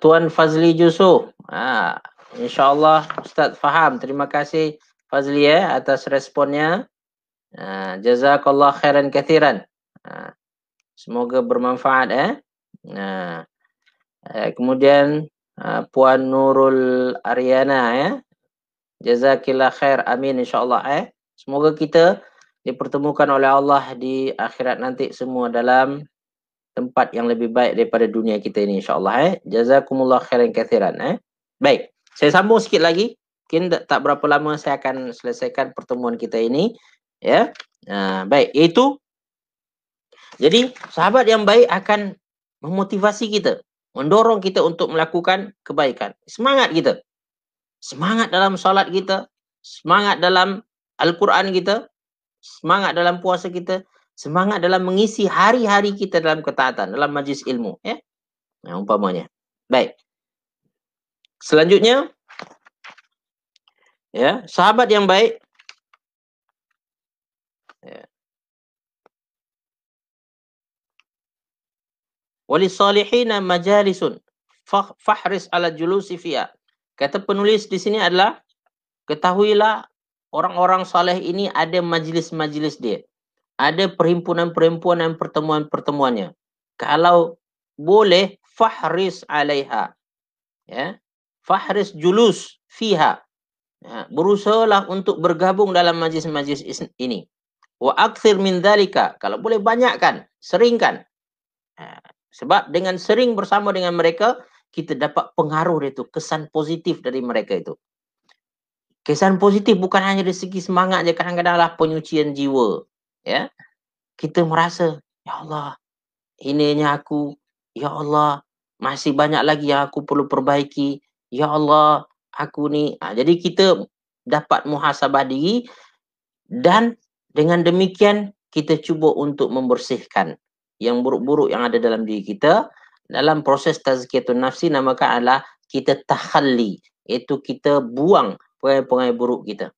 Tuan Fazli Jusuf. InsyaAllah Ustaz faham. Terima kasih Fazli atas responnya. Jazakallah khairan kathiran. Semoga bermanfaat. Kemudian Puan Nurul Ariana, jazakillah khair, amin insyaAllah. Semoga kita dipertemukan oleh Allah di akhirat nanti semua dalam tempat yang lebih baik daripada dunia kita ini, insyaAllah. Jazakumullah khairan kathiran. Baik, saya sambung sikit lagi. Mungkin tak berapa lama saya akan selesaikan pertemuan kita ini. Ya, baik, itu. Jadi sahabat yang baik akan memotivasi kita, mendorong kita untuk melakukan kebaikan. Semangat kita. Semangat dalam solat kita, semangat dalam Al-Quran kita, semangat dalam puasa kita, semangat dalam mengisi hari-hari kita dalam ketaatan, dalam majlis ilmu. Umpamanya. Baik. Selanjutnya, ya, sahabat yang baik. Walisalihina majalisun fahris ala julusi fiha. Kata penulis di sini adalah, ketahuilah orang-orang saleh ini ada majlis-majlis dia. Ada perhimpunan-perhimpunan dan pertemuan-pertemuannya. Kalau boleh, fahris alaiha. Ya. Fahris julus fiha. Ya. Berusahalah untuk bergabung dalam majlis-majlis ini. Wa akthir min dhalika. Kalau boleh banyakkan, seringkan. Sebab dengan sering bersama dengan mereka, kita dapat pengaruh itu, kesan positif dari mereka itu. Kesan positif bukan hanya dari segi semangat je, kadang-kadang lah penyucian jiwa. Ya. Kita merasa, ya Allah, ininya aku, ya Allah, masih banyak lagi yang aku perlu perbaiki. Ya Allah, aku ni. Jadi kita dapat muhasabah diri, dan dengan demikian kita cuba untuk membersihkan yang buruk-buruk yang ada dalam diri kita. Dalam proses tazkiyatun nafsi namakan adalah kita takhalli, iaitu kita buang perangai-perangai buruk kita.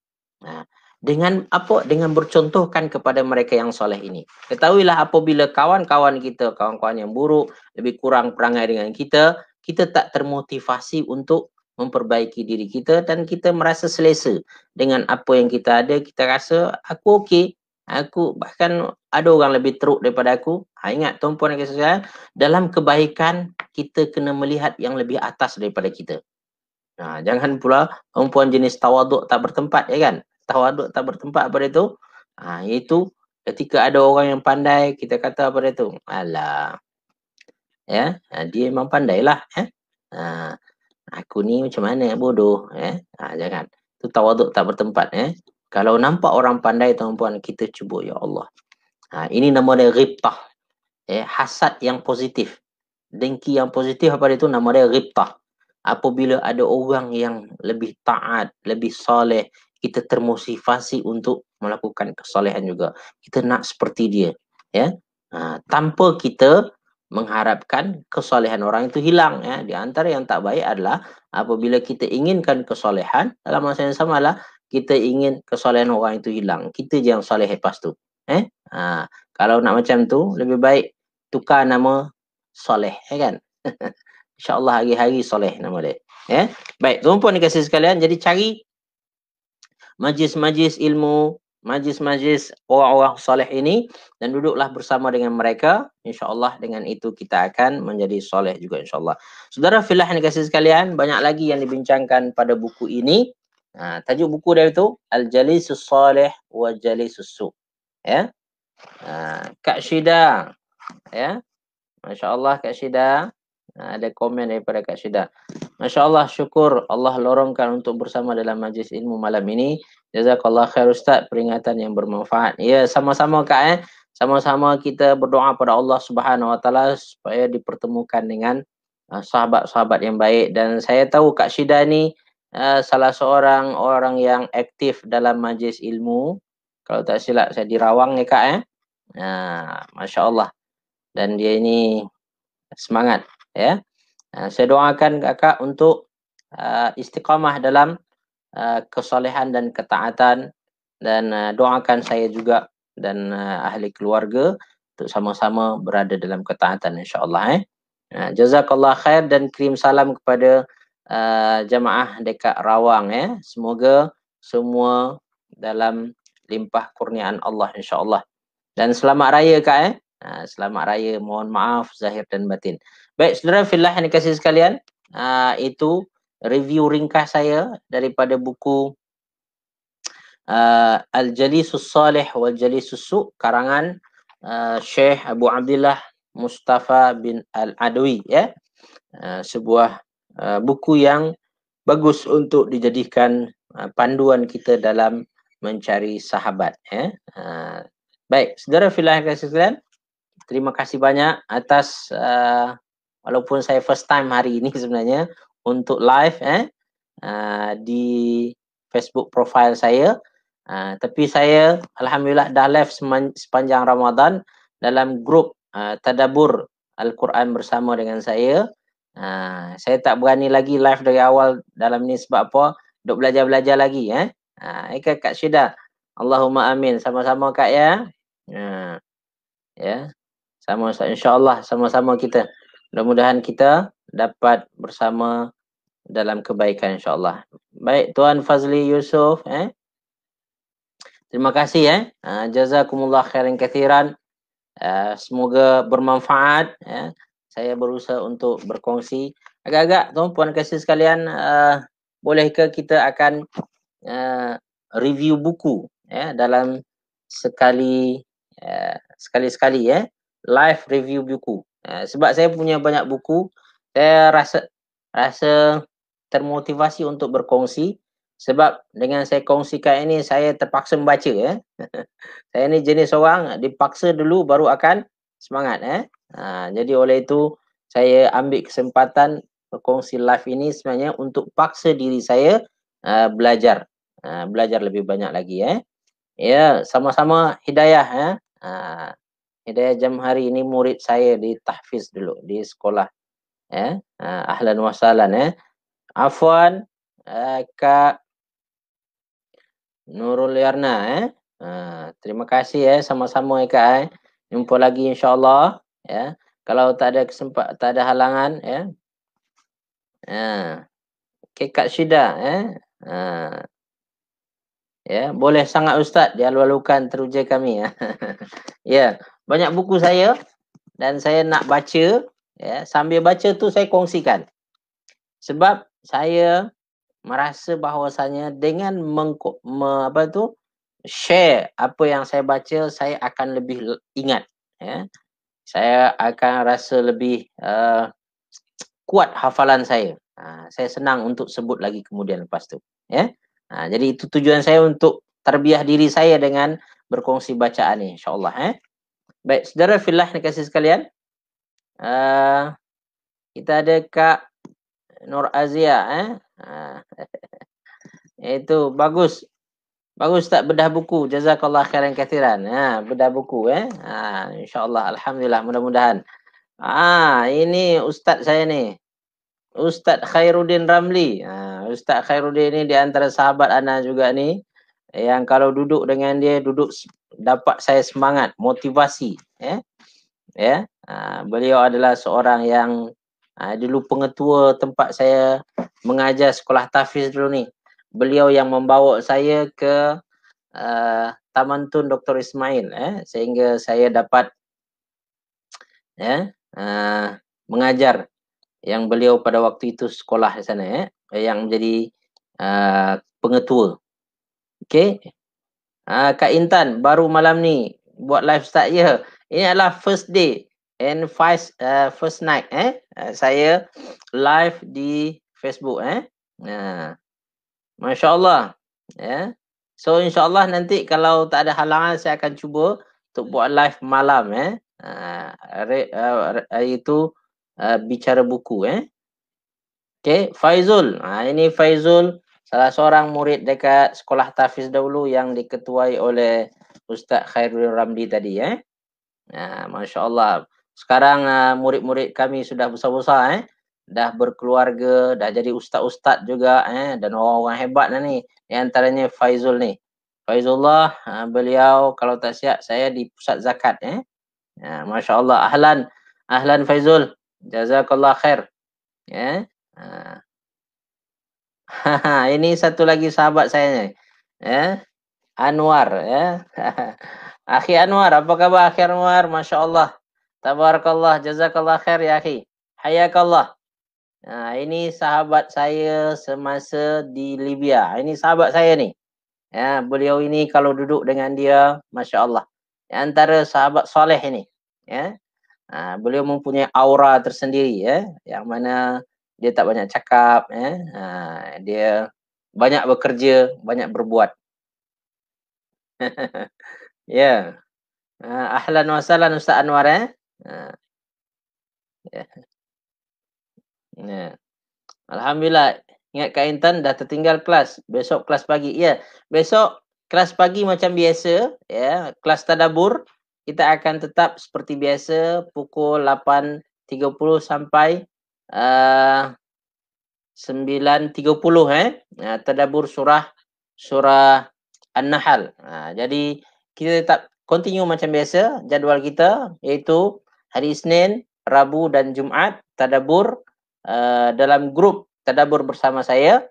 Dengan apa? Dengan bercontohkan kepada mereka yang soleh ini. Ketahuilah apabila kawan-kawan kita, kawan-kawan yang buruk, lebih kurang perangai dengan kita, kita tak termotivasi untuk memperbaiki diri kita dan kita merasa selesa dengan apa yang kita ada. Kita rasa aku okey, aku bahkan ada orang lebih teruk daripada aku. Ingat tuan-puan dan saudara, dalam kebaikan kita kena melihat yang lebih atas daripada kita. Jangan pula perempuan jenis tawaduk tak bertempat, ya kan? Tawaduk tak bertempat pada itu, itu Ketika ada orang yang pandai, kita kata apa dia tu? Alah, ya, dia memang pandailah, Ha, aku ni macam mana bodoh, jangan. Tu tawaduk tak bertempat, Kalau nampak orang pandai tuan-puan, kita cuba ya Allah. Ini nama dia ghibtah, hasad yang positif. Dengki yang positif apa dia tu? Nama dia ghibtah. Apabila ada orang yang lebih taat, lebih soleh, kita termotivasi untuk melakukan kesolehan juga. Kita nak seperti dia, ya. Tanpa kita mengharapkan kesolehan orang itu hilang, ya. Di antara yang tak baik adalah apabila kita inginkan kesolehan, dalam masa yang samalah kita ingin kesolehan orang itu hilang. Kita je yang soleh lepas tu, kalau nak macam tu, lebih baik tukar nama soleh, kan? InsyaAllah hari-hari soleh nama dia. Baik, tuan-puan dikasih sekalian, jadi cari majlis-majlis ilmu, majlis-majlis orang-orang soleh ini, dan duduklah bersama dengan mereka. InsyaAllah dengan itu kita akan menjadi soleh juga insyaAllah. Saudara filah yang dikasih sekalian, banyak lagi yang dibincangkan pada buku ini. Tajuk buku dia itu, Al-Jalisus Salih wa Jalisus Su'. Kak Syida, Masya Allah Kak Syida, ada komen daripada Kak Syida. Masya Allah, syukur Allah lorongkan untuk bersama dalam majlis ilmu malam ini. Jazakallah khair Ustaz, peringatan yang bermanfaat. Ya, sama-sama Kak, sama-sama kita berdoa pada Allah Subhanahu Wa Taala supaya dipertemukan dengan sahabat-sahabat yang baik. Dan saya tahu Kak Syida ni salah seorang orang yang aktif dalam majlis ilmu. Kalau tak silap saya di Rawang ya Kak, Masya Allah. Dan dia ini semangat, ya. Saya doakan kakak untuk istiqamah dalam kesolehan dan ketaatan, dan doakan saya juga dan ahli keluarga untuk sama-sama berada dalam ketaatan insya-Allah. Jazakallah khair dan kirim salam kepada jamaah dekat Rawang, Semoga semua dalam limpah kurniaan Allah insya-Allah. Dan selamat raya Kak, selamat raya, mohon maaf zahir dan batin. Baik, saudara fillah yang dikasihi sekalian, itu review ringkas saya daripada buku Al-Jalisus Salih wal Jalisus Su' karangan Syekh Abu Abdillah Mustafa bin Al-Adawi, sebuah buku yang bagus untuk dijadikan panduan kita dalam mencari sahabat, Baik, saudara fillah yang dikasihi sekalian, terima kasih banyak atas walaupun saya first time hari ini sebenarnya untuk live di Facebook profile saya, tapi saya alhamdulillah dah live sepanjang Ramadan dalam grup tadabbur Al-Quran bersama dengan saya. Saya tak berani lagi live dari awal dalam ni sebab apa? Duk belajar-belajar lagi, Kak Syida. Allahumma amin, sama-sama Kak, sama insya-Allah sama-sama kita. Mudah-mudahan kita dapat bersama dalam kebaikan insya-Allah. Baik, Tuan Fazli Yusof, terima kasih, jazakumullah khairan katsiran. Semoga bermanfaat, Saya berusaha untuk berkongsi. Agak-agak tuan-puan kasih sekalian, bolehkah kita akan review buku, dalam sekali-sekali, live review buku. Sebab saya punya banyak buku, saya rasa termotivasi untuk berkongsi, sebab dengan saya kongsikan ini saya terpaksa membaca, Saya ni jenis orang dipaksa dulu baru akan semangat, Jadi oleh itu saya ambil kesempatan berkongsi live ini sebenarnya untuk paksa diri saya belajar lebih banyak lagi, Ya, sama-sama hidayah, Hidayah jam hari ini murid saya di tahfiz dulu di sekolah, ahlan wa sahlan, Afwan, Kak Nurul Yarna, terima kasih, sama-sama Kak, jumpa lagi insya-Allah, Kalau tak ada tak ada halangan, Okay, Kak Syida, boleh sangat Ustaz dialu-alukan teruja kami, Ya, banyak buku saya dan saya nak baca, sambil baca tu saya kongsikan. Sebab saya merasa bahawasanya dengan share apa yang saya baca, saya akan lebih ingat. Ya. Saya akan rasa lebih kuat hafalan saya. Saya senang untuk sebut lagi kemudian lepas tu. Ya. Jadi itu tujuan saya untuk terbiah diri saya dengan berkongsi bacaan ni, insyaAllah. Baik, saudara fillah yang kasih sekalian. Kita ada Kak Nur Azia. Itu bagus. Bagus tak bedah buku. Jazakallah khairan kathiran. Bedah buku. InsyaAllah. Alhamdulillah. Mudah-mudahan. Ini Ustaz saya ni. Ustaz Khairuddin Ramli. Ustaz Khairuddin ni di antara sahabat ana juga ni. Yang kalau duduk dengan dia, dapat saya semangat, motivasi. Beliau adalah seorang yang dulu pengetua tempat saya mengajar sekolah tahfiz dulu ni. Beliau yang membawa saya ke Taman Tun Dr. Ismail, sehingga saya dapat mengajar yang beliau pada waktu itu sekolah di sana, yang menjadi pengetua. Okey. Kak Intan baru malam ni buat live start je. Ini adalah first day and first night saya live di Facebook. Masya-Allah. So insya-Allah nanti kalau tak ada halangan saya akan cuba untuk buat live malam itu bicara buku. Okey, Faizul. Ini Faizul, salah seorang murid dekat sekolah tahfiz dahulu yang diketuai oleh Ustaz Khairul Ramli tadi. Masya-Allah. Sekarang murid-murid kami sudah besar-besar. Dah berkeluarga, dah jadi ustaz-ustaz juga, dan orang-orang hebat dah ni. Di antaranya Faizul ni. Faizullah, beliau kalau tak siap saya di pusat zakat. Masya-Allah. Ahlan Faizul. Jazakallah khair. Ini satu lagi sahabat saya ni. Anwar. Akhi Anwar, apa khabar Akhi Anwar? Masya-Allah. Tabarakallah, jazakallah khair ya akhi. Hayakallah. Ini sahabat saya semasa di Libya. Ini sahabat saya ni. Beliau ini kalau duduk dengan dia, masya-Allah. Antara sahabat soleh ini. Beliau mempunyai aura tersendiri, yang mana dia tak banyak cakap, dia banyak bekerja, banyak berbuat. Ya. Ahlan wa sahlan Ustaz Anwar. Alhamdulillah. Ingat Kak Intan dah tertinggal kelas. Besok kelas pagi. Ya, besok kelas pagi macam biasa. Kelas tadabbur. Kita akan tetap seperti biasa pukul 8.30 sampai 9.30. Tadabbur surah An-Nahl. Jadi kita tetap continue macam biasa jadual kita, iaitu hari Isnin, Rabu dan Jumaat tadabbur dalam grup tadabbur bersama saya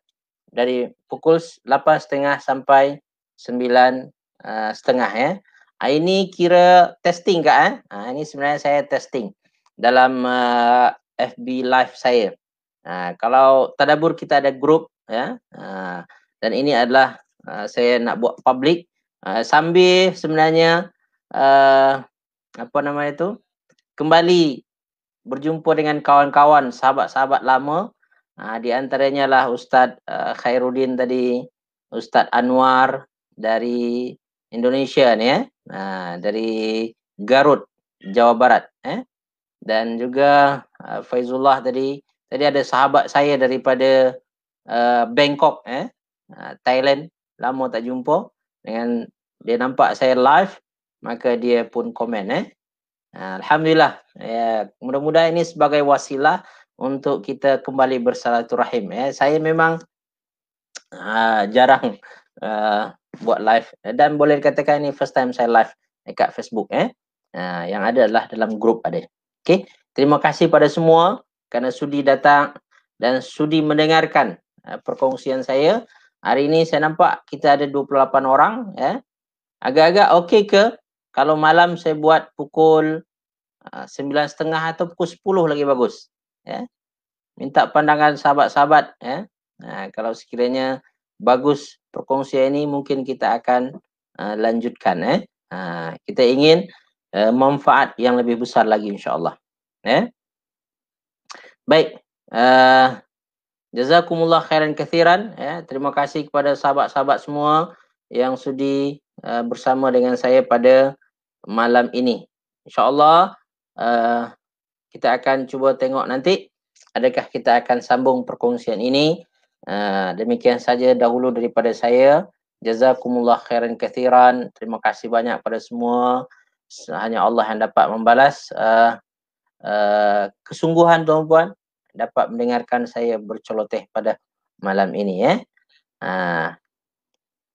dari pukul 8.30 sampai 9.30. Ini kira testing Kak. Ini sebenarnya saya testing dalam FB live saya. Kalau tadabbur kita ada grup, dan ini adalah saya nak buat public sambil sebenarnya apa nama itu, kembali berjumpa dengan kawan-kawan, sahabat-sahabat lama. Di antaranya lah Ustaz Khairuddin tadi, Ustaz Anwar dari Indonesia ni, dari Garut, Jawa Barat, dan juga Faizullah tadi ada sahabat saya daripada Bangkok, Thailand, lama tak jumpa. Dengan dia nampak saya live, maka dia pun komen. Alhamdulillah. Mudah-mudahan ini sebagai wasilah untuk kita kembali bersilaturahim. Saya memang jarang buat live, dan boleh dikatakan ini first time saya live dekat Facebook. Yang ada adalah dalam grup ada. Okey, terima kasih pada semua kerana sudi datang dan sudi mendengarkan perkongsian saya. Hari ini saya nampak kita ada 28 orang. Agak-agak okey ke kalau malam saya buat pukul 9.30 atau pukul 10 lagi bagus? Minta pandangan sahabat-sahabat. Kalau sekiranya bagus perkongsian ini, mungkin kita akan lanjutkan. Kita ingin manfaat yang lebih besar lagi insya-Allah. Baik. Jazakumullah khairan kathiran. Terima kasih kepada sahabat-sahabat semua yang sudi bersama dengan saya pada malam ini. InsyaAllah kita akan cuba tengok nanti adakah kita akan sambung perkongsian ini. Demikian saja dahulu daripada saya. Jazakumullah khairan kathiran. Terima kasih banyak pada semua. Hanya Allah yang dapat membalas kesungguhan tuan-puan dapat mendengarkan saya berceloteh pada malam ini.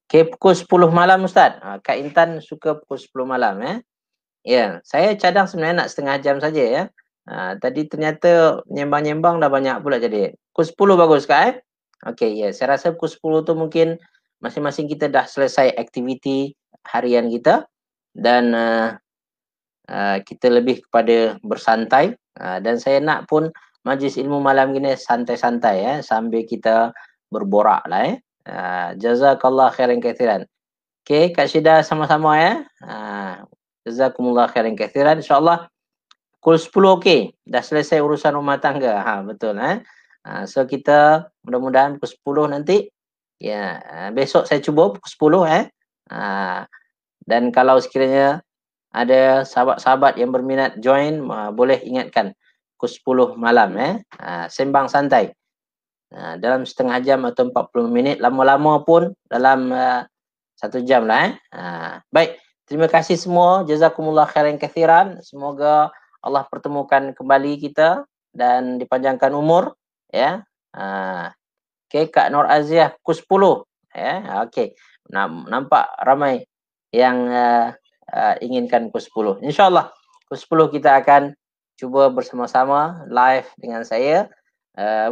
Okay, pukul 10 malam Ustaz. Kak Intan suka pukul 10 malam. Ya, saya cadang sebenarnya nak setengah jam saja ya. Tadi ternyata nyembang-nyembang dah banyak pula jadi. Pukul 10 bagus Kak Okey, ya. Saya rasa pukul 10 tu mungkin masing-masing kita dah selesai aktiviti harian kita dan kita lebih kepada bersantai. Dan saya nak pun majlis ilmu malam gini santai-santai sambil kita berborak lah. Jazakallah khairan kathiran. Okey, Kak Syida sama-sama Jazakumullah khairan kathiran. InsyaAllah pukul 10 okey. Dah selesai urusan rumah tangga. Betul so kita mudah-mudahan pukul 10 nanti. Ya, besok saya cuba pukul 10 dan kalau sekiranya ada sahabat-sahabat yang berminat join, boleh ingatkan pukul 10 malam sembang santai. Dalam setengah jam atau 40 minit, lama-lama pun dalam 1 jam lah. Baik, terima kasih semua. Jazakumullah khairan kathiran. Semoga Allah pertemukan kembali kita dan dipanjangkan umur. Okey, Kak Nur Aziah pukul 10. Okey, nampak ramai yang inginkan pukul 10. InsyaAllah pukul 10 kita akan cuba bersama-sama live dengan saya.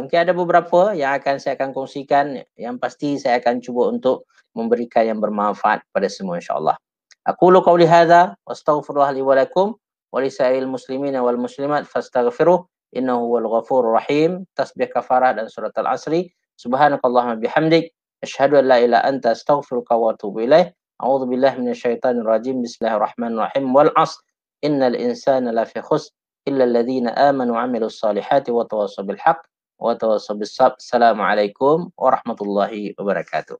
Mungkin ada beberapa yang saya akan kongsikan. Yang pasti saya akan cuba untuk memberikan yang bermanfaat pada semua insyaAllah. Aqulu qawli hadha wa astaghfirullah li wa lakum wa li sa'iril muslimin wal muslimat fastaghfiruh innahu wal ghafurur rahim. Tasbih kafarah dan surat al-asri. Subhanakallahumma bihamdik asyhadu an la ilaha anta astaghfiruka wa atubu ilaih. A'udzu billahi minasyaitonir rajim. Bismillahirrahmanirrahim. Wal 'ashr innal insana lafi khusr illa alladhina amanu wa 'amilus solihati wa tawassaw bil haqq wa tawassaw bis sabr. Assalamualaikum warahmatullahi wabarakatuh.